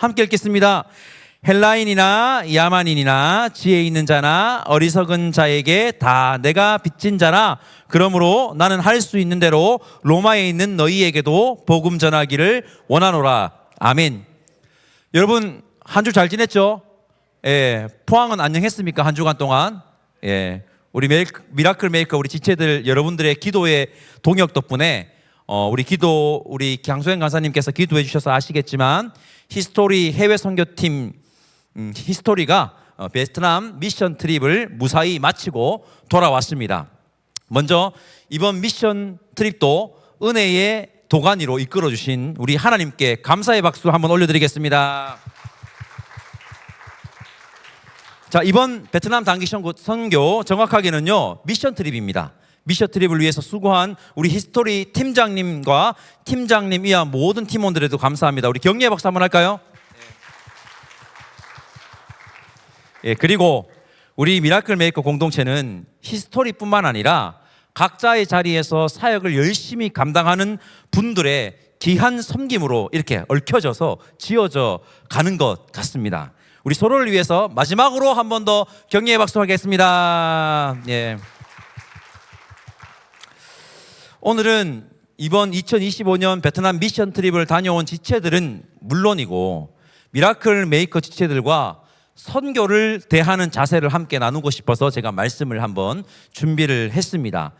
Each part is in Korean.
함께 읽겠습니다. 헬라인이나 야만인이나 지혜 있는 자나 어리석은 자에게 다 내가 빚진 자라. 그러므로 나는 할 수 있는 대로 로마에 있는 너희에게도 복음 전하기를 원하노라. 아멘. 여러분 한 주 잘 지냈죠? 예, 포항은 안녕했습니까? 한 주간 동안. 예, 우리 미라클 메이커 우리 지체들 여러분들의 기도의 동역 덕분에 우리 강소영 간사님께서 기도해 주셔서 아시겠지만 히스토리 해외 선교팀 히스토리가 베트남 미션 트립을 무사히 마치고 돌아왔습니다. 먼저 이번 미션 트립도 은혜의 도가니로 이끌어 주신 우리 하나님께 감사의 박수 한번 올려드리겠습니다. 자, 이번 베트남 단기 선교 정확하게는요 미션 트립입니다. 미션 트립을 위해서 수고한 우리 히스토리 팀장님과 팀장님 이하 모든 팀원들에도 감사합니다. 우리 격려의 박수 한번 할까요? 예, 그리고 우리 미라클 메이커 공동체는 히스토리뿐만 아니라 각자의 자리에서 사역을 열심히 감당하는 분들의 귀한 섬김으로 이렇게 얽혀져서 지어져 가는 것 같습니다. 우리 서로를 위해서 마지막으로 한 번 더 격려의 박수 하겠습니다. 예. 오늘은 이번 2025년 베트남 미션 트립을 다녀온 지체들은 물론이고 미라클 메이커 지체들과 선교를 대하는 자세를 함께 나누고 싶어서 제가 말씀을 한번 준비를 했습니다.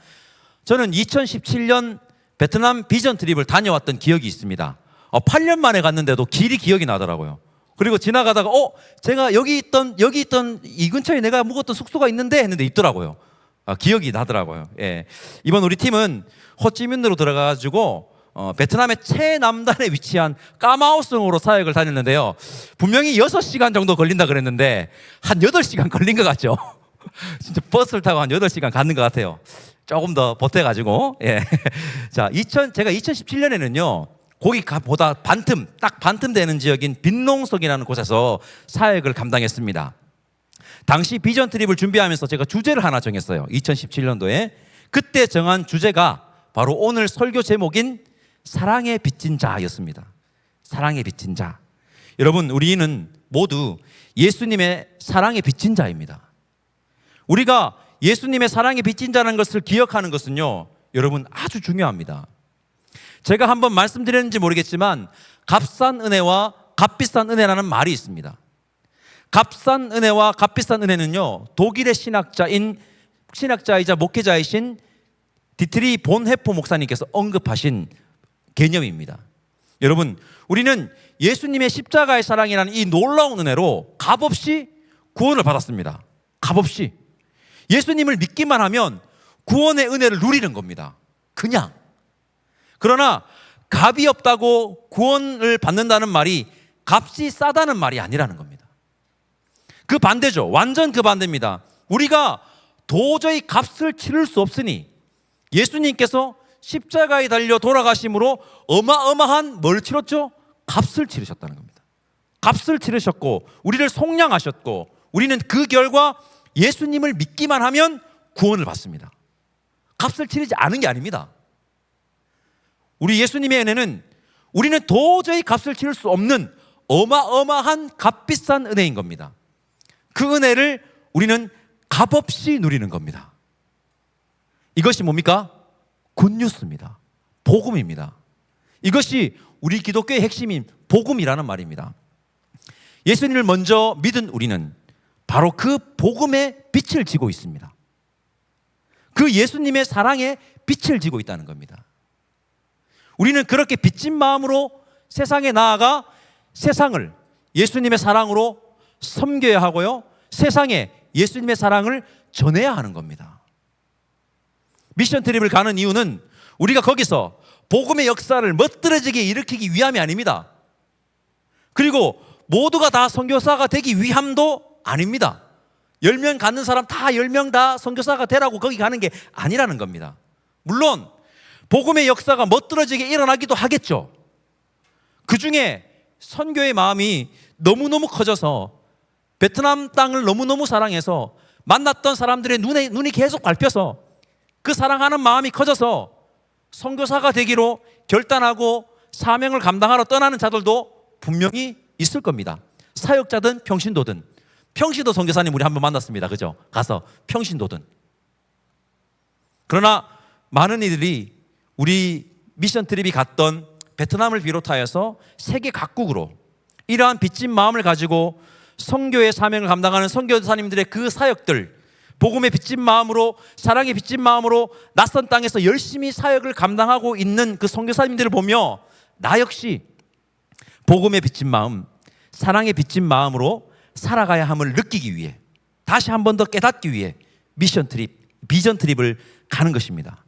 저는 2017년 베트남 비전 트립을 다녀왔던 기억이 있습니다. 8년 만에 갔는데도 길이 기억이 나더라고요. 그리고 지나가다가 제가 여기 있던 이 근처에 내가 묵었던 숙소가 있는데 했는데 있더라고요. 기억이 나더라고요. 예. 이번 우리 팀은 호찌민으로 들어가가지고 베트남의 최남단에 위치한 까마오성으로 사역을 다녔는데요. 분명히 6시간 정도 걸린다 그랬는데 한 8시간 걸린 것 같죠? 진짜 버스를 타고 한 8시간 가는 것 같아요. 조금 더 보태가지고. 예. 자, 제가 2017년에는요 거기보다 딱 반틈 되는 지역인 빈농석이라는 곳에서 사역을 감당했습니다. 당시 비전 트립을 준비하면서 제가 주제를 하나 정했어요. 2017년도에. 그때 정한 주제가 바로 오늘 설교 제목인 사랑에 빚진 자였습니다. 사랑에 빚진 자. 여러분, 우리는 모두 예수님의 사랑에 빚진 자입니다. 우리가 예수님의 사랑에 빚진 자라는 것을 기억하는 것은요, 여러분 아주 중요합니다. 제가 한번 말씀드렸는지 모르겠지만 값싼 은혜와 값비싼 은혜라는 말이 있습니다. 값싼 은혜와 값비싼 은혜는요, 독일의 신학자이자 목회자이신 디트리 본 헤포 목사님께서 언급하신 개념입니다. 여러분, 우리는 예수님의 십자가의 사랑이라는 이 놀라운 은혜로 값없이 구원을 받았습니다. 값없이. 예수님을 믿기만 하면 구원의 은혜를 누리는 겁니다. 그냥. 그러나 값이 없다고 구원을 받는다는 말이 값이 싸다는 말이 아니라는 겁니다. 그 반대죠. 완전 그 반대입니다. 우리가 도저히 값을 치를 수 없으니 예수님께서 십자가에 달려 돌아가심으로 어마어마한 뭘 치렀죠? 값을 치르셨다는 겁니다. 값을 치르셨고 우리를 속량하셨고 우리는 그 결과 예수님을 믿기만 하면 구원을 받습니다. 값을 치르지 않은 게 아닙니다. 우리 예수님의 은혜는 우리는 도저히 값을 치를 수 없는 어마어마한 값비싼 은혜인 겁니다. 그 은혜를 우리는 값없이 누리는 겁니다. 이것이 뭡니까? 굿뉴스입니다. 복음입니다. 이것이 우리 기독교의 핵심인 복음이라는 말입니다. 예수님을 먼저 믿은 우리는 바로 그 복음의 빛을 지고 있습니다. 그 예수님의 사랑에 빛을 지고 있다는 겁니다. 우리는 그렇게 빚진 마음으로 세상에 나아가 세상을 예수님의 사랑으로 섬겨야 하고요, 세상에 예수님의 사랑을 전해야 하는 겁니다. 미션 트립을 가는 이유는 우리가 거기서 복음의 역사를 멋들어지게 일으키기 위함이 아닙니다. 그리고 모두가 다 선교사가 되기 위함도 아닙니다. 10명 갖는 사람 다 10명 다 선교사가 되라고 거기 가는 게 아니라는 겁니다. 물론 복음의 역사가 멋들어지게 일어나기도 하겠죠. 그 중에 선교의 마음이 너무너무 커져서 베트남 땅을 너무너무 사랑해서 만났던 사람들의 눈이 계속 밟혀서 그 사랑하는 마음이 커져서 선교사가 되기로 결단하고 사명을 감당하러 떠나는 자들도 분명히 있을 겁니다. 사역자든 평신도든. 평신도 선교사님 우리 한번 만났습니다. 그죠? 가서 평신도든. 그러나 많은 이들이 우리 미션 트립이 갔던 베트남을 비롯하여서 세계 각국으로 이러한 빚진 마음을 가지고 선교의 사명을 감당하는 선교사님들의 그 사역들, 복음의 빚진 마음으로, 사랑의 빚진 마음으로 낯선 땅에서 열심히 사역을 감당하고 있는 그 선교사님들을 보며 나 역시 복음의 빚진 마음, 사랑의 빚진 마음으로 살아가야 함을 느끼기 위해, 다시 한 번 더 깨닫기 위해 미션 트립, 비전 트립을 가는 것입니다.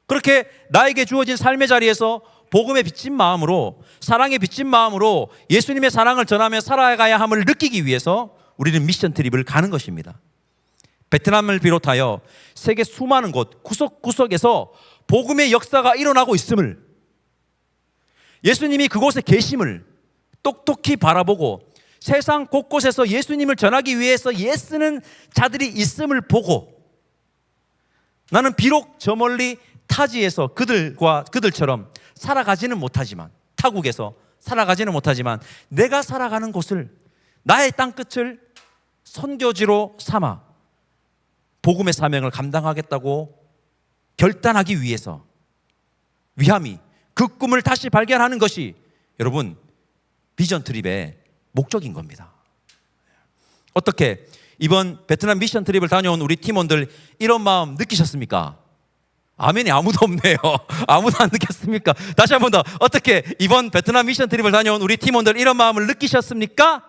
그렇게 나에게 주어진 삶의 자리에서 복음의 빚진 마음으로, 사랑의 빚진 마음으로 예수님의 사랑을 전하며 살아가야 함을 느끼기 위해서 우리는 미션 트립을 가는 것입니다. 베트남을 비롯하여 세계 수많은 곳 구석구석에서 복음의 역사가 일어나고 있음을, 예수님이 그곳에 계심을 똑똑히 바라보고 세상 곳곳에서 예수님을 전하기 위해서 애쓰는 자들이 있음을 보고, 나는 비록 저 멀리 타지에서 그들처럼 살아가지는 못하지만, 타국에서 살아가지는 못하지만 내가 살아가는 곳을, 나의 땅끝을 선교지로 삼아 복음의 사명을 감당하겠다고 결단하기 위해서, 위함이 그 꿈을 다시 발견하는 것이 여러분 비전 트립의 목적인 겁니다. 어떻게 이번 베트남 미션 트립을 다녀온 우리 팀원들 이런 마음 느끼셨습니까? 아멘이 아무도 없네요. 아무도 안 느꼈습니까? 다시 한 번 더, 어떻게 이번 베트남 미션 트립을 다녀온 우리 팀원들 이런 마음을 느끼셨습니까?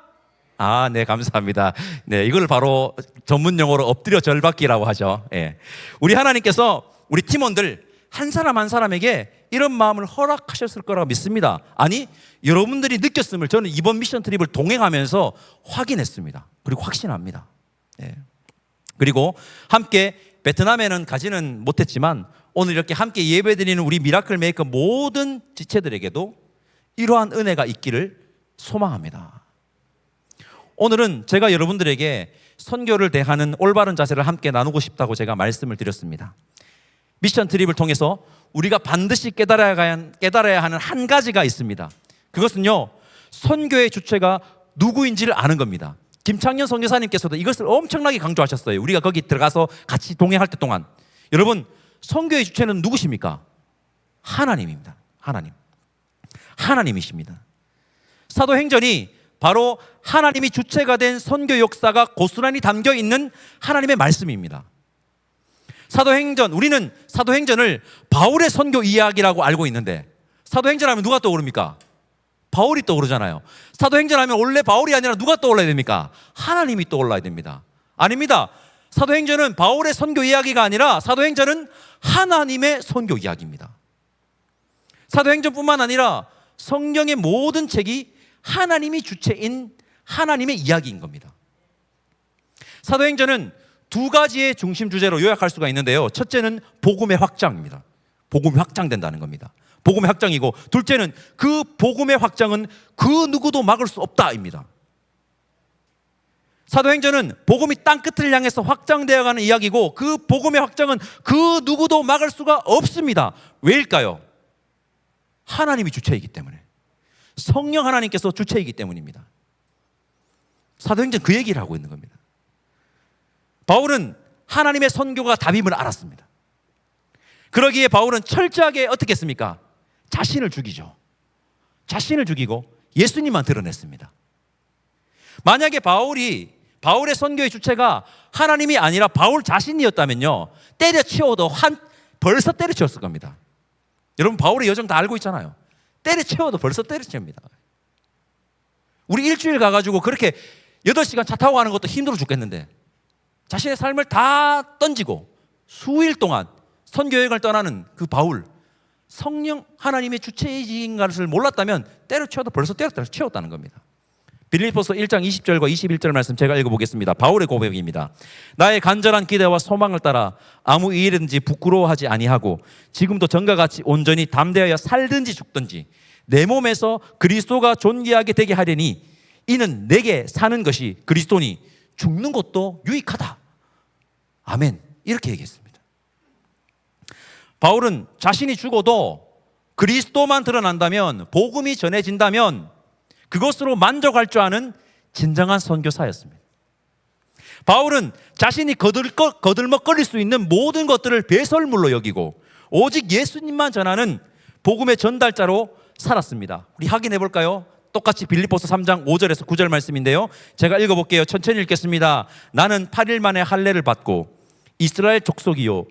아, 네, 감사합니다. 네, 이걸 바로 전문 용어로 엎드려 절받기라고 하죠. 예. 우리 하나님께서 우리 팀원들 한 사람 한 사람에게 이런 마음을 허락하셨을 거라고 믿습니다. 아니, 여러분들이 느꼈음을 저는 이번 미션 트립을 동행하면서 확인했습니다. 그리고 확신합니다. 예. 그리고 함께 베트남에는 가지는 못했지만 오늘 이렇게 함께 예배드리는 우리 미라클 메이커 모든 지체들에게도 이러한 은혜가 있기를 소망합니다. 오늘은 제가 여러분들에게 선교를 대하는 올바른 자세를 함께 나누고 싶다고 제가 말씀을 드렸습니다. 미션 트립을 통해서 우리가 반드시 깨달아야 하는 한 가지가 있습니다. 그것은요, 선교의 주체가 누구인지를 아는 겁니다. 김창년 선교사님께서도 이것을 엄청나게 강조하셨어요. 우리가 거기 들어가서 같이 동행할 때 동안. 여러분, 선교의 주체는 누구십니까? 하나님입니다. 하나님이십니다. 사도행전이 바로 하나님이 주체가 된 선교 역사가 고스란히 담겨 있는 하나님의 말씀입니다. 우리는 사도행전을 바울의 선교 이야기라고 알고 있는데, 사도행전 하면 누가 떠오릅니까? 바울이 떠오르잖아요. 사도행전 하면 원래 바울이 아니라 누가 떠올라야 됩니까? 하나님이 떠올라야 됩니다. 아닙니다. 사도행전은 바울의 선교 이야기가 아니라 사도행전은 하나님의 선교 이야기입니다. 사도행전뿐만 아니라 성경의 모든 책이 하나님이 주체인 하나님의 이야기인 겁니다. 사도행전은 두 가지의 중심 주제로 요약할 수가 있는데요. 첫째는 복음의 확장입니다. 복음이 확장된다는 겁니다. 복음의 확장이고, 둘째는 그 복음의 확장은 그 누구도 막을 수 없다입니다. 사도행전은 복음이 땅끝을 향해서 확장되어가는 이야기고, 그 복음의 확장은 그 누구도 막을 수가 없습니다. 왜일까요? 하나님이 주체이기 때문에, 성령 하나님께서 주체이기 때문입니다. 사도행전 그 얘기를 하고 있는 겁니다. 바울은 하나님의 선교가 답임을 알았습니다. 그러기에 바울은 철저하게 어떻게 했습니까? 자신을 죽이죠. 자신을 죽이고 예수님만 드러냈습니다. 만약에 바울의 선교의 주체가 하나님이 아니라 바울 자신이었다면요, 때려치워도 벌써 때려치웠을 겁니다. 여러분, 바울의 여정 다 알고 있잖아요. 때려치워도 벌써 때려치웁니다. 우리 일주일 가가지고 그렇게 8시간 차 타고 가는 것도 힘들어 죽겠는데, 자신의 삶을 다 던지고 수일 동안 선교여행을 떠나는 그 바울, 성령 하나님의 주체이신 것을 몰랐다면 때려치워도 벌써 때려치웠다는 겁니다. 빌립보서 1장 20절과 21절 말씀 제가 읽어보겠습니다. 바울의 고백입니다. 나의 간절한 기대와 소망을 따라 아무 일이든지 부끄러워하지 아니하고 지금도 전과 같이 온전히 담대하여 살든지 죽든지 내 몸에서 그리스도가 존귀하게 되게 하려니 이는 내게 사는 것이 그리스도니 죽는 것도 유익하다. 아멘. 이렇게 얘기했습니다. 바울은 자신이 죽어도 그리스도만 드러난다면, 복음이 전해진다면 그것으로 만족할 줄 아는 진정한 선교사였습니다. 바울은 자신이 거들먹거릴 수 있는 모든 것들을 배설물로 여기고 오직 예수님만 전하는 복음의 전달자로 살았습니다. 우리 확인해 볼까요? 똑같이 빌립보서 3장 5절에서 9절 말씀인데요, 제가 읽어볼게요. 천천히 읽겠습니다. 나는 8일 만에 할례를 받고 이스라엘 족속이요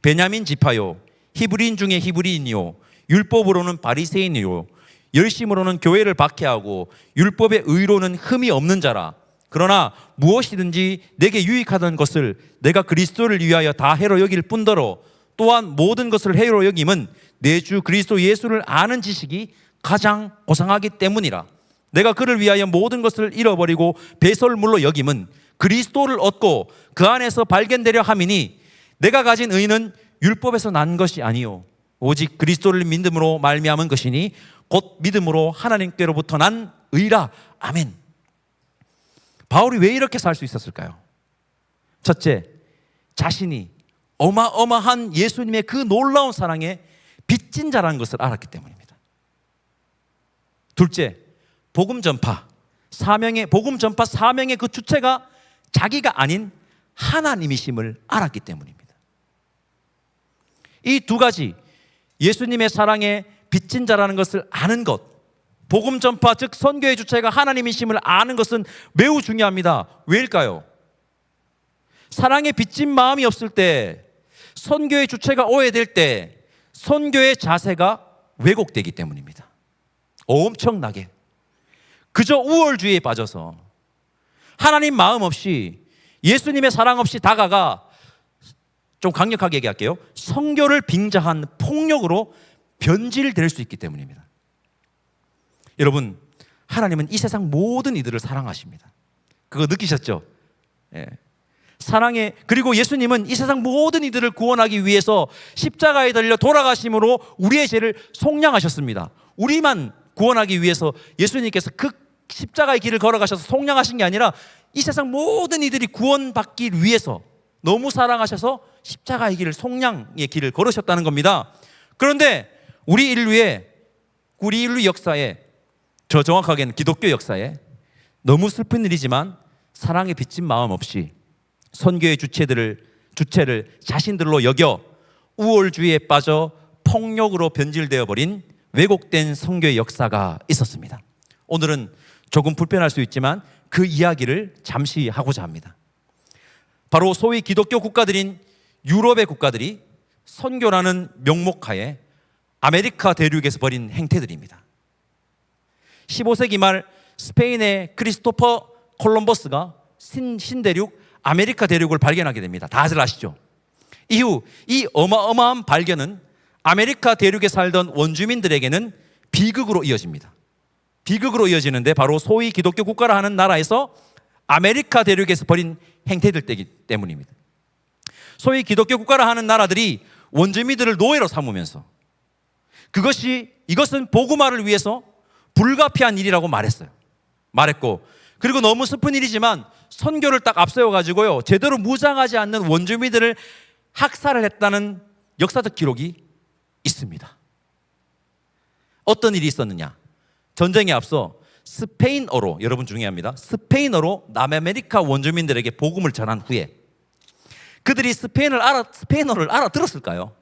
베냐민 지파요 히브리인 중에 히브리인이요 율법으로는 바리새인이요 열심으로는 교회를 박해하고 율법의 의로는 흠이 없는 자라. 그러나 무엇이든지 내게 유익하던 것을 내가 그리스도를 위하여 다 해로 여길 뿐더러 또한 모든 것을 해로 여김은 내 주 그리스도 예수를 아는 지식이 가장 고상하기 때문이라. 내가 그를 위하여 모든 것을 잃어버리고 배설물로 여김은 그리스도를 얻고 그 안에서 발견되려 함이니 내가 가진 의는 율법에서 난 것이 아니요 오직 그리스도를 믿음으로 말미암은 것이니 곧 믿음으로 하나님께로부터 난 의라. 아멘. 바울이 왜 이렇게 살 수 있었을까요? 첫째, 자신이 어마어마한 예수님의 그 놀라운 사랑에 빚진 자라는 것을 알았기 때문입니다. 둘째, 복음 전파 사명의 그 주체가 자기가 아닌 하나님이심을 알았기 때문입니다. 이 두 가지, 예수님의 사랑에 빚진 자라는 것을 아는 것, 복음 전파 즉 선교의 주체가 하나님이심을 아는 것은 매우 중요합니다. 왜일까요? 사랑에 빚진 마음이 없을 때, 선교의 주체가 오해될 때 선교의 자세가 왜곡되기 때문입니다. 엄청나게 그저 우월주의에 빠져서 하나님 마음 없이 예수님의 사랑 없이 다가가, 좀 강력하게 얘기할게요, 선교를 빙자한 폭력으로 변질될 수 있기 때문입니다. 여러분, 하나님은 이 세상 모든 이들을 사랑하십니다. 그거 느끼셨죠? 예. 사랑해. 그리고 예수님은 이 세상 모든 이들을 구원하기 위해서 십자가에 달려 돌아가심으로 우리의 죄를 속량하셨습니다. 우리만 구원하기 위해서 예수님께서 그 십자가의 길을 걸어가셔서 속량하신 게 아니라 이 세상 모든 이들이 구원받기 위해서 너무 사랑하셔서 십자가의 길을, 속량의 길을 걸으셨다는 겁니다. 그런데 우리 인류 역사에, 저 정확하게는 기독교 역사에 너무 슬픈 일이지만 사랑에 빚진 마음 없이 선교의 주체를 자신들로 여겨 우월주의에 빠져 폭력으로 변질되어 버린 왜곡된 선교의 역사가 있었습니다. 오늘은 조금 불편할 수 있지만 그 이야기를 잠시 하고자 합니다. 바로 소위 기독교 국가들인 유럽의 국가들이 선교라는 명목하에 아메리카 대륙에서 벌인 행태들입니다. 15세기 말 스페인의 크리스토퍼 콜럼버스가 신대륙 아메리카 대륙을 발견하게 됩니다. 다들 아시죠? 이후 이 어마어마한 발견은 아메리카 대륙에 살던 원주민들에게는 비극으로 이어집니다. 비극으로 이어지는데 바로 소위 기독교 국가라 하는 나라에서 아메리카 대륙에서 벌인 행태들 때문입니다. 소위 기독교 국가라 하는 나라들이 원주민들을 노예로 삼으면서 이것은 복음화를 위해서 불가피한 일이라고 말했고, 그리고 너무 슬픈 일이지만 선교를 딱 앞세워가지고요, 제대로 무장하지 않는 원주민들을 학살을 했다는 역사적 기록이 있습니다. 어떤 일이 있었느냐? 전쟁에 앞서 스페인어로, 여러분 중요합니다, 스페인어로 남아메리카 원주민들에게 복음을 전한 후에 그들이 스페인어를 알아들었을까요?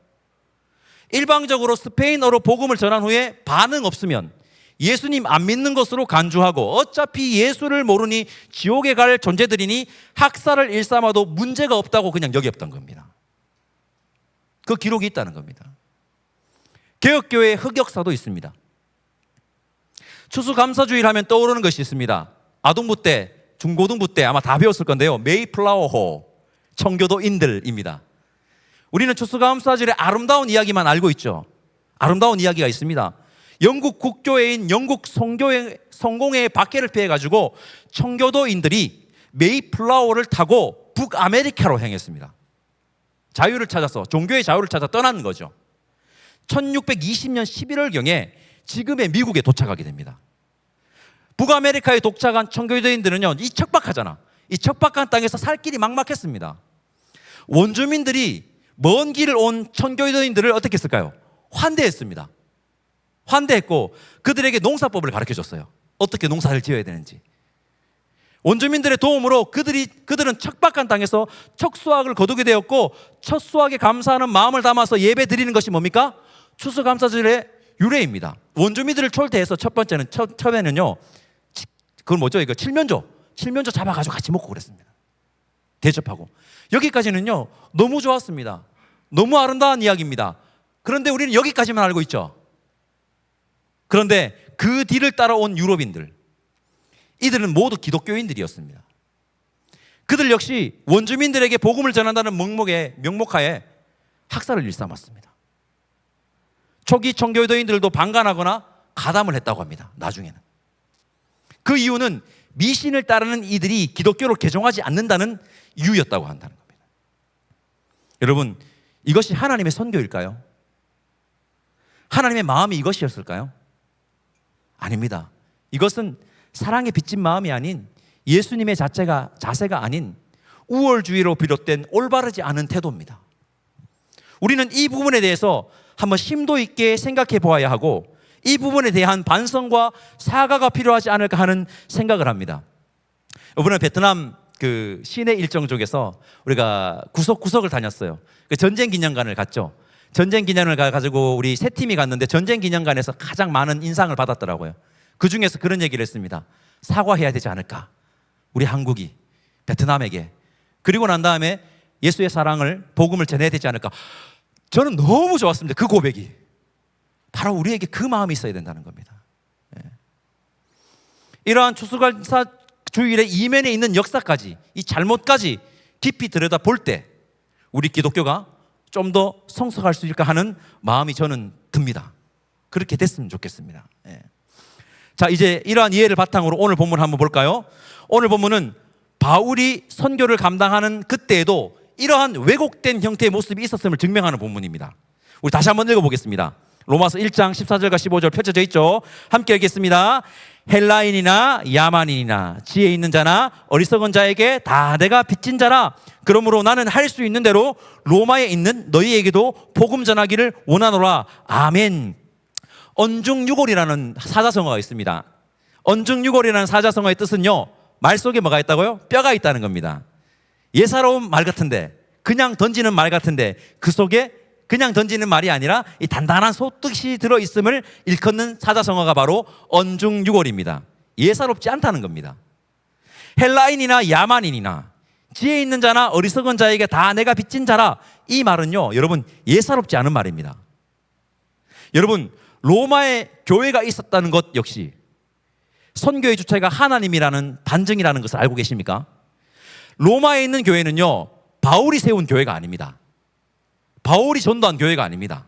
일방적으로 스페인어로 복음을 전한 후에 반응 없으면 예수님 안 믿는 것으로 간주하고 어차피 예수를 모르니 지옥에 갈 존재들이니 학살을 일삼아도 문제가 없다고 그냥 여겼던 겁니다. 그 기록이 있다는 겁니다. 개혁교회의 흑역사도 있습니다. 추수감사주일 하면 떠오르는 것이 있습니다. 아동부 때, 중고등부 때 아마 다 배웠을 건데요, 메이플라워호, 청교도인들입니다. 우리는 추수감사주일의 아름다운 이야기만 알고 있죠. 아름다운 이야기가 있습니다. 영국 국교회인 영국 성공회의 박해를 피해가지고 청교도인들이 메이플라워를 타고 북아메리카로 향했습니다. 자유를 찾아서, 종교의 자유를 찾아 떠나는 거죠. 1620년 11월경에 지금의 미국에 도착하게 됩니다. 북아메리카에 도착한 청교도인들은요, 이 척박하잖아. 이 척박한 땅에서 살 길이 막막했습니다. 원주민들이 먼 길을 온 청교도인들을 어떻게 했을까요? 환대했습니다. 환대했고 그들에게 농사법을 가르쳐줬어요. 어떻게 농사를 지어야 되는지. 원주민들의 도움으로 그들은 척박한 땅에서 첫 수확을 거두게 되었고, 첫 수확에 감사하는 마음을 담아서 예배 드리는 것이 뭡니까? 추수감사절의 유래입니다. 원주민들을 초대해서 첫 번째는 처음에는요, 그걸 뭐죠? 이거 칠면조 잡아가지고 같이 먹고 그랬습니다. 대접하고. 여기까지는요 너무 좋았습니다. 너무 아름다운 이야기입니다. 그런데 우리는 여기까지만 알고 있죠. 그런데 그 뒤를 따라온 유럽인들, 이들은 모두 기독교인들이었습니다. 그들 역시 원주민들에게 복음을 전한다는 명목하에 학살을 일삼았습니다. 초기 청교도인들도 방관하거나 가담을 했다고 합니다. 나중에는. 그 이유는 미신을 따르는 이들이 기독교로 개종하지 않는다는 이유였다고 한다는 겁니다. 여러분, 이것이 하나님의 선교일까요? 하나님의 마음이 이것이었을까요? 아닙니다. 이것은 사랑에 빚진 마음이 아닌, 예수님의 자세가 아닌 우월주의로 비롯된 올바르지 않은 태도입니다. 우리는 이 부분에 대해서 한번 심도 있게 생각해 보아야 하고, 이 부분에 대한 반성과 사과가 필요하지 않을까 하는 생각을 합니다. 이번에 베트남 그 시내 일정 쪽에서 우리가 구석구석을 다녔어요. 그 전쟁 기념관을 갔죠. 전쟁 기념을 가지고 우리 세 팀이 갔는데, 전쟁 기념관에서 가장 많은 인상을 받았더라고요. 그 중에서 그런 얘기를 했습니다. 사과해야 되지 않을까, 우리 한국이 베트남에게. 그리고 난 다음에 예수의 사랑을, 복음을 전해야 되지 않을까. 저는 너무 좋았습니다. 그 고백이. 바로 우리에게 그 마음이 있어야 된다는 겁니다. 이러한 추수감사 주일의 이면에 있는 역사까지, 이 잘못까지 깊이 들여다 볼 때 우리 기독교가 좀 더 성숙할 수 있을까 하는 마음이 저는 듭니다. 그렇게 됐으면 좋겠습니다. 자, 이제 이러한 이해를 바탕으로 오늘 본문을 한번 볼까요? 오늘 본문은 바울이 선교를 감당하는 그때에도 이러한 왜곡된 형태의 모습이 있었음을 증명하는 본문입니다. 우리 다시 한번 읽어보겠습니다. 로마서 1장 14절과 15절 펼쳐져 있죠. 함께 읽겠습니다. 헬라인이나 야만인이나 지혜 있는 자나 어리석은 자에게 다 내가 빚진 자라. 그러므로 나는 할 수 있는 대로 로마에 있는 너희에게도 복음 전하기를 원하노라. 아멘. 언중유골이라는 사자성어가 있습니다. 언중유골이라는 사자성어의 뜻은요, 말 속에 뭐가 있다고요? 뼈가 있다는 겁니다. 예사로운 말 같은데, 그냥 던지는 말 같은데, 그 속에 그냥 던지는 말이 아니라 이 단단한 소뜻이 들어있음을 일컫는 사자성어가 바로 언중유골입니다. 예사롭지 않다는 겁니다. 헬라인이나 야만인이나 지혜 있는 자나 어리석은 자에게 다 내가 빚진 자라. 이 말은요, 여러분, 예사롭지 않은 말입니다. 여러분, 로마에 교회가 있었다는 것 역시 선교의 주체가 하나님이라는 반증이라는 것을 알고 계십니까? 로마에 있는 교회는요, 바울이 세운 교회가 아닙니다. 바울이 전도한 교회가 아닙니다.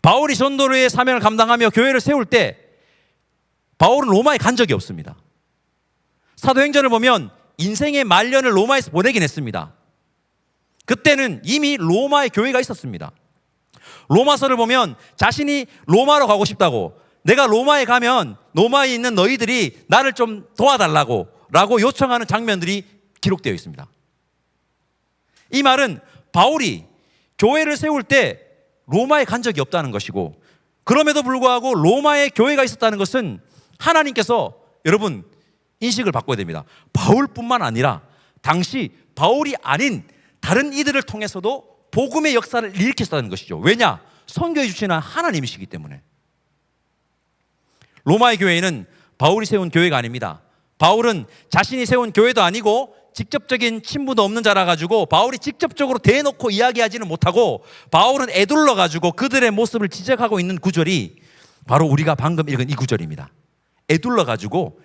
바울이 전도의 사명을 감당하며 교회를 세울 때 바울은 로마에 간 적이 없습니다. 사도행전을 보면 인생의 말년을 로마에서 보내긴 했습니다. 그때는 이미 로마에 교회가 있었습니다. 로마서를 보면 자신이 로마로 가고 싶다고, 내가 로마에 가면 로마에 있는 너희들이 나를 좀 도와달라고 라고 요청하는 장면들이 기록되어 있습니다. 이 말은 바울이 교회를 세울 때 로마에 간 적이 없다는 것이고, 그럼에도 불구하고 로마에 교회가 있었다는 것은 하나님께서 여러분 인식을 바꿔야 됩니다. 바울뿐만 아니라 당시 바울이 아닌 다른 이들을 통해서도 복음의 역사를 일으켰다는 것이죠. 왜냐? 선교의 주체는 하나님이시기 때문에. 로마의 교회는 바울이 세운 교회가 아닙니다. 바울은 자신이 세운 교회도 아니고 직접적인 친분도 없는 자라 가지고 바울이 직접적으로 대놓고 이야기하지는 못하고, 바울은 애둘러 가지고 그들의 모습을 지적하고 있는 구절이 바로 우리가 방금 읽은 이 구절입니다. 애둘러 가지고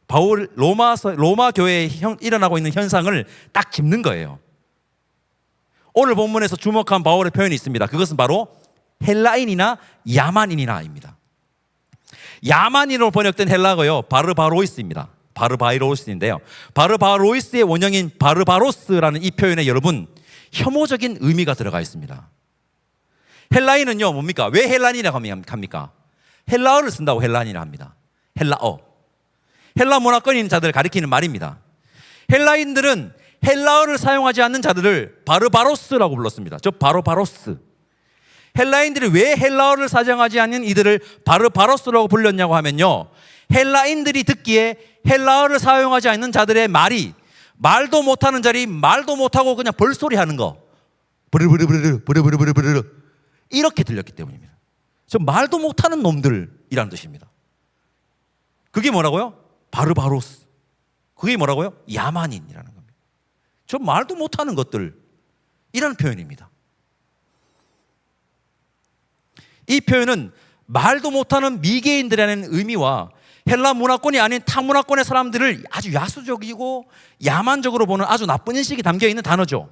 바울 로마 교회에 일어나고 있는 현상을 딱 짚는 거예요. 오늘 본문에서 주목한 바울의 표현이 있습니다. 그것은 바로 헬라인이나 야만인이나입니다. 야만인으로 번역된 헬라어요, 바르바로이스입니다. 바르바이로스인데요, 바르바로이스의 원형인 바르바로스라는 이 표현에 여러분 혐오적인 의미가 들어가 있습니다. 헬라인은요 뭡니까? 왜 헬라인이라고 합니까? 헬라어를 쓴다고 헬라인이라 합니다. 헬라어, 헬라 문화권에 있는 자들을 가리키는 말입니다. 헬라인들은 헬라어를 사용하지 않는 자들을 바르바로스라고 불렀습니다. 저 바르바로스. 헬라인들이 왜 헬라어를 사용하지 않는 이들을 바르바로스라고 불렸냐고 하면요, 헬라인들이 듣기에 헬라어를 사용하지 않는 자들의 말이 말도 못하는 자리 말도 못하고 그냥 벌소리 하는 거, 부르르르르르 부르르르르르 이렇게 들렸기 때문입니다. 저 말도 못하는 놈들이라는 뜻입니다. 그게 뭐라고요? 바르바로스. 그게 뭐라고요? 야만인이라는 겁니다. 저 말도 못하는 것들 이라는 표현입니다. 이 표현은 말도 못하는 미개인들이라는 의미와 헬라 문화권이 아닌 타 문화권의 사람들을 아주 야수적이고 야만적으로 보는 아주 나쁜 인식이 담겨있는 단어죠.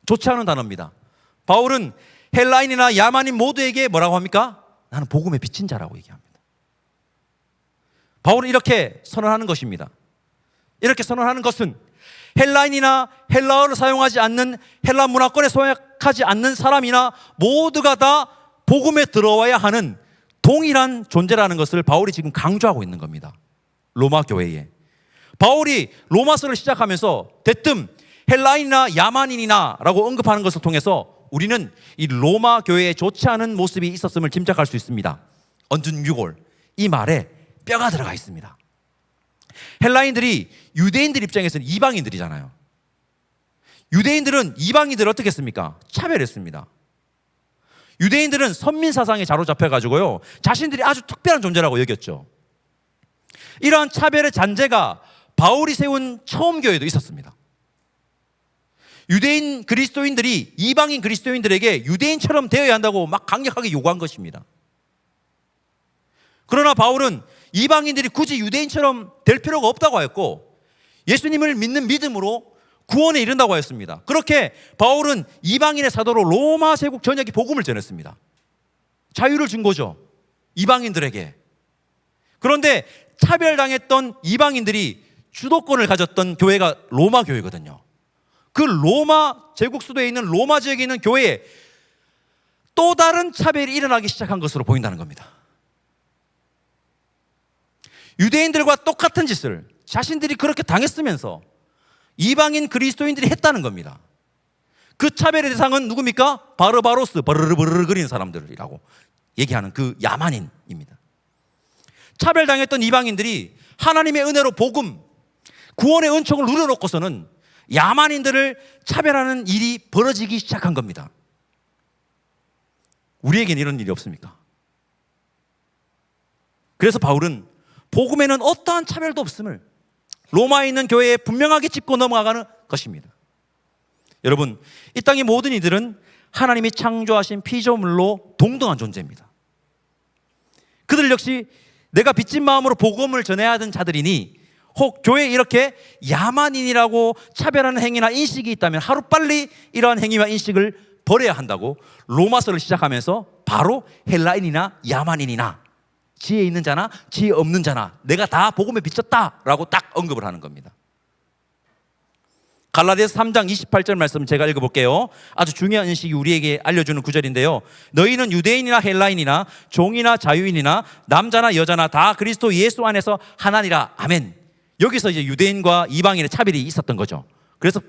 좋지 않은 단어입니다. 바울은 헬라인이나 야만인 모두에게 뭐라고 합니까? 나는 복음에 비친 자라고 얘기합니다. 바울은 이렇게 선언하는 것입니다. 이렇게 선언하는 것은 헬라인이나 헬라어를 사용하지 않는 헬라 문화권에 소속하지 않는 사람이나 모두가 다 복음에 들어와야 하는 동일한 존재라는 것을 바울이 지금 강조하고 있는 겁니다. 로마 교회에. 바울이 로마서를 시작하면서 대뜸 헬라인이나 야만인이나 라고 언급하는 것을 통해서 우리는 이 로마 교회에 좋지 않은 모습이 있었음을 짐작할 수 있습니다. 언준 유골, 이 말에 뼈가 들어가 있습니다. 헬라인들이 유대인들 입장에서는 이방인들이잖아요. 유대인들은 이방인들을 어떻게 했습니까? 차별했습니다. 유대인들은 선민 사상에 사로잡혀가지고요, 자신들이 아주 특별한 존재라고 여겼죠. 이러한 차별의 잔재가 바울이 세운 처음 교회도 있었습니다. 유대인 그리스도인들이 이방인 그리스도인들에게 유대인처럼 되어야 한다고 막 강력하게 요구한 것입니다. 그러나 바울은 이방인들이 굳이 유대인처럼 될 필요가 없다고 하였고 예수님을 믿는 믿음으로 구원에 이른다고 하였습니다. 그렇게 바울은 이방인의 사도로 로마 제국 전역에 복음을 전했습니다. 자유를 준 거죠, 이방인들에게. 그런데 차별당했던 이방인들이 주도권을 가졌던 교회가 로마 교회거든요. 그 로마 제국 수도에 있는 로마 지역에 있는 교회에 또 다른 차별이 일어나기 시작한 것으로 보인다는 겁니다. 유대인들과 똑같은 짓을 자신들이 그렇게 당했으면서 이방인 그리스도인들이 했다는 겁니다. 그 차별의 대상은 누굽니까? 바르바로스, 버르르 거리는 사람들이라고 얘기하는 그 야만인입니다. 차별당했던 이방인들이 하나님의 은혜로 복음, 구원의 은총을 누려놓고서는 야만인들을 차별하는 일이 벌어지기 시작한 겁니다. 우리에겐 이런 일이 없습니까? 그래서 바울은 복음에는 어떠한 차별도 없음을 로마에 있는 교회에 분명하게 짚고 넘어가는 것입니다. 여러분, 이 땅의 모든 이들은 하나님이 창조하신 피조물로 동등한 존재입니다. 그들 역시 내가 빚진 마음으로 복음을 전해야 하는 자들이니 혹 교회에 이렇게 야만인이라고 차별하는 행위나 인식이 있다면 하루빨리 이러한 행위와 인식을 버려야 한다고 로마서를 시작하면서 바로 헬라인이나 야만인이나 지혜 있는 자나 지혜 없는 자나 내가 다 복음에 비쳤다라고 딱 언급을 하는 겁니다. 갈라디아서 3장 28절 말씀 제가 읽어볼게요. 아주 중요한 인식이 우리에게 알려주는 구절인데요. 너희는 유대인이나 헬라인이나 종이나 자유인이나 남자나 여자나 다 그리스도 예수 안에서 하나니라. 아멘. 여기서 이제 유대인과 이방인의 차별이 있었던 거죠. 그래서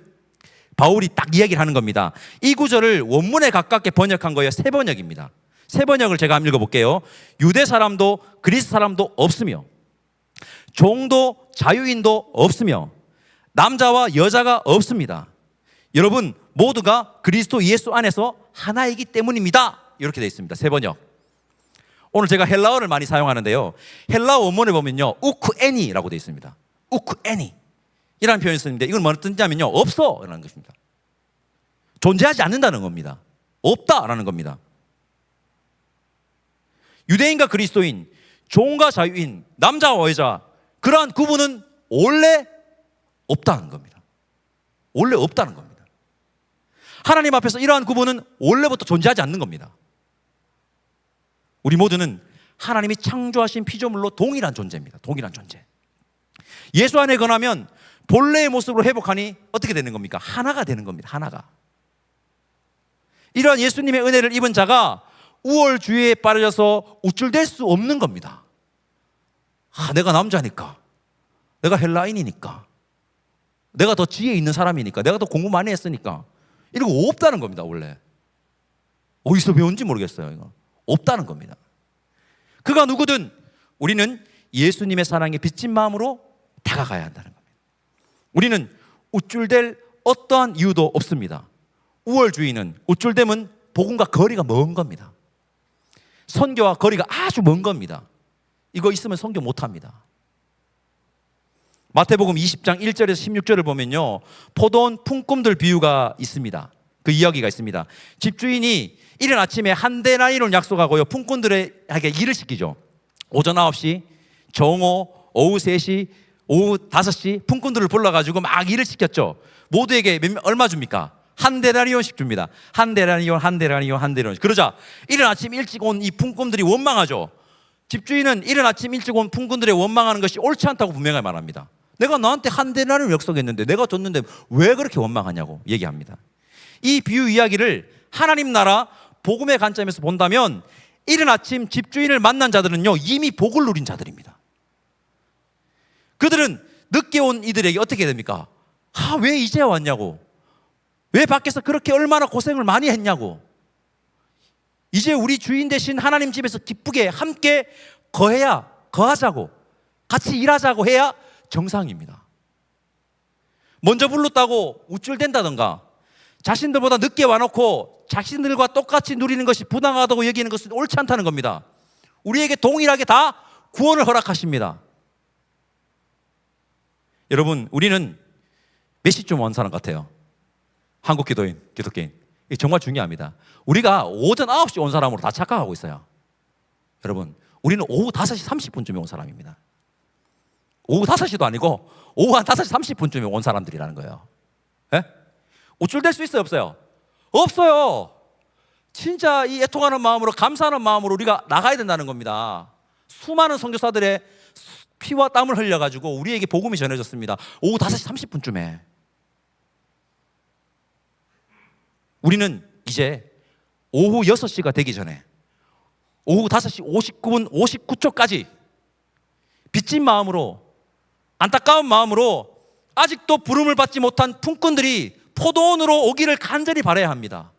바울이 딱 이야기를 하는 겁니다. 이 구절을 원문에 가깝게 번역한 거예요. 세 번역입니다. 세 번역을 제가 한번 읽어볼게요. 유대 사람도 그리스 사람도 없으며 종도 자유인도 없으며 남자와 여자가 없습니다. 여러분 모두가 그리스도 예수 안에서 하나이기 때문입니다. 이렇게 되어 있습니다. 세 번역. 오늘 제가 헬라어를 많이 사용하는데요, 헬라어 원문에 보면요 우쿠에니라고 되어 있습니다. 우쿠에니 이라는 표현이 쓰는데 이건 뭐는 뜻이냐면요 없어 라는 것입니다. 존재하지 않는다는 겁니다. 없다라는 겁니다. 유대인과 그리스도인, 종과 자유인, 남자와 여자, 그러한 구분은 원래 없다는 겁니다. 원래 없다는 겁니다. 하나님 앞에서 이러한 구분은 원래부터 존재하지 않는 겁니다. 우리 모두는 하나님이 창조하신 피조물로 동일한 존재입니다. 동일한 존재. 예수 안에 거하면 본래의 모습으로 회복하니 어떻게 되는 겁니까? 하나가 되는 겁니다. 하나가. 이러한 예수님의 은혜를 입은 자가 우월주의에 빠져서 우쭐댈 수 없는 겁니다. 내가 남자니까, 내가 헬라인이니까, 내가 더 지혜 있는 사람이니까, 내가 더 공부 많이 했으니까, 이런 거 없다는 겁니다. 원래 어디서 배운지 모르겠어요. 이거 없다는 겁니다. 그가 누구든 우리는 예수님의 사랑에 빚진 마음으로 다가가야 한다는 겁니다. 우리는 우쭐댈 어떠한 이유도 없습니다. 우월주의는, 우쭐댐은 복음과 거리가 먼 겁니다. 선교와 거리가 아주 먼 겁니다. 이거 있으면 선교 못합니다. 마태복음 20장 1절에서 16절을 보면요, 포도원 품꾼들 비유가 있습니다. 그 이야기가 있습니다. 집주인이 이른 아침에 한 데나리온을 약속하고요, 품꾼들에게 일을 시키죠. 오전 9시, 정오, 오후 3시, 오후 5시 품꾼들을 불러가지고 막 일을 시켰죠. 모두에게 얼마 줍니까? 한 데나리온씩 줍니다. 한 데나리온, 한 데나리온, 한 데나리온. 그러자 이른 아침 일찍 온 이 품꾼들이 원망하죠. 집주인은 이른 아침 일찍 온 품꾼들의 원망하는 것이 옳지 않다고 분명히 말합니다. 내가 너한테 한 데나리온을 약속했는데, 내가 줬는데 왜 그렇게 원망하냐고 얘기합니다. 이 비유 이야기를 하나님 나라 복음의 관점에서 본다면, 이른 아침 집주인을 만난 자들은요, 이미 복을 누린 자들입니다. 그들은 늦게 온 이들에게 어떻게 됩니까? 왜 이제 왔냐고, 왜 밖에서 그렇게 얼마나 고생을 많이 했냐고, 이제 우리 주인 되신 하나님 집에서 기쁘게 함께 거하자고, 같이 일하자고 해야 정상입니다. 먼저 불렀다고 우쭐댄다던가, 자신들보다 늦게 와놓고 자신들과 똑같이 누리는 것이 부당하다고 여기는 것은 옳지 않다는 겁니다. 우리에게 동일하게 다 구원을 허락하십니다. 여러분, 우리는 몇 시쯤 온 사람 같아요? 한국 기독교인. 이게 정말 중요합니다. 우리가 오전 9시 온 사람으로 다 착각하고 있어요. 여러분, 우리는 오후 5시 30분쯤에 온 사람입니다. 오후 5시도 아니고 오후 한 5시 30분쯤에 온 사람들이라는 거예요. 예? 우쭐댈 수 있어요, 없어요? 없어요. 진짜 이 애통하는 마음으로, 감사하는 마음으로 우리가 나가야 된다는 겁니다. 수많은 선교사들의 피와 땀을 흘려가지고 우리에게 복음이 전해졌습니다. 오후 5시 30분쯤에. 우리는 이제 오후 6시가 되기 전에 오후 5시 59분 59초까지 빚진 마음으로, 안타까운 마음으로 아직도 부름을 받지 못한 품꾼들이 포도원으로 오기를 간절히 바라야 합니다.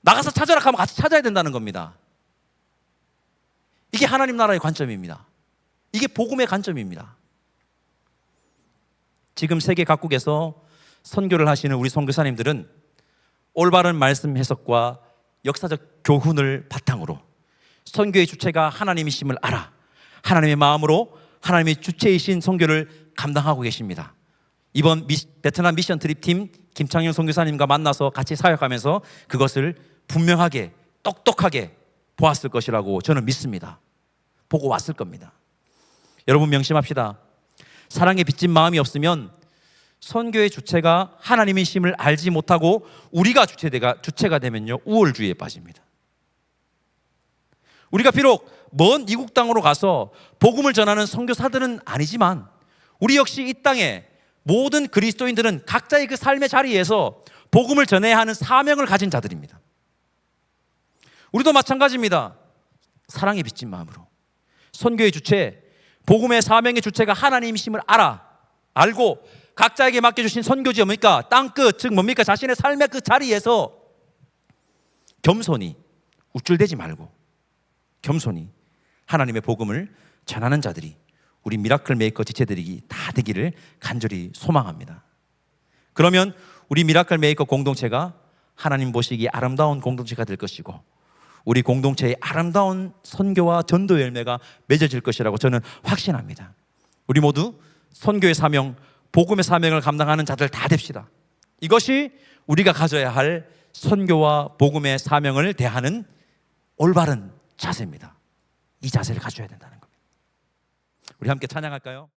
나가서 찾아라 하면 같이 찾아야 된다는 겁니다. 이게 하나님 나라의 관점입니다. 이게 복음의 관점입니다. 지금 세계 각국에서 선교를 하시는 우리 선교사님들은 올바른 말씀 해석과 역사적 교훈을 바탕으로 선교의 주체가 하나님이심을 알아 하나님의 마음으로 하나님의 주체이신 선교를 감당하고 계십니다. 이번 베트남 미션 트립 팀 김창영 선교사님과 만나서 같이 사역하면서 그것을 분명하게 똑똑하게 보았을 것이라고 저는 믿습니다. 보고 왔을 겁니다. 여러분, 명심합시다. 사랑에 빚진 마음이 없으면 선교의 주체가 하나님이심을 알지 못하고 우리가 주체가 되면요, 우월주의에 빠집니다. 우리가 비록 먼 이국 땅으로 가서 복음을 전하는 선교사들은 아니지만, 우리 역시 이 땅에 모든 그리스도인들은 각자의 그 삶의 자리에서 복음을 전해야 하는 사명을 가진 자들입니다. 우리도 마찬가지입니다. 사랑에 빚진 마음으로 선교의 주체, 복음의 사명의 주체가 하나님이심을 알고 각자에게 맡겨주신 선교지가 뭡니까? 땅끝, 즉 뭡니까? 자신의 삶의 그 자리에서 겸손히, 우쭐대지 말고 겸손히 하나님의 복음을 전하는 자들이, 우리 미라클 메이커 지체들이 다 되기를 간절히 소망합니다. 그러면 우리 미라클 메이커 공동체가 하나님 보시기에 아름다운 공동체가 될 것이고, 우리 공동체의 아름다운 선교와 전도 열매가 맺어질 것이라고 저는 확신합니다. 우리 모두 선교의 사명, 복음의 사명을 감당하는 자들 다 됩시다. 이것이 우리가 가져야 할 선교와 복음의 사명을 대하는 올바른 자세입니다. 이 자세를 가져야 된다는 겁니다. 우리 함께 찬양할까요?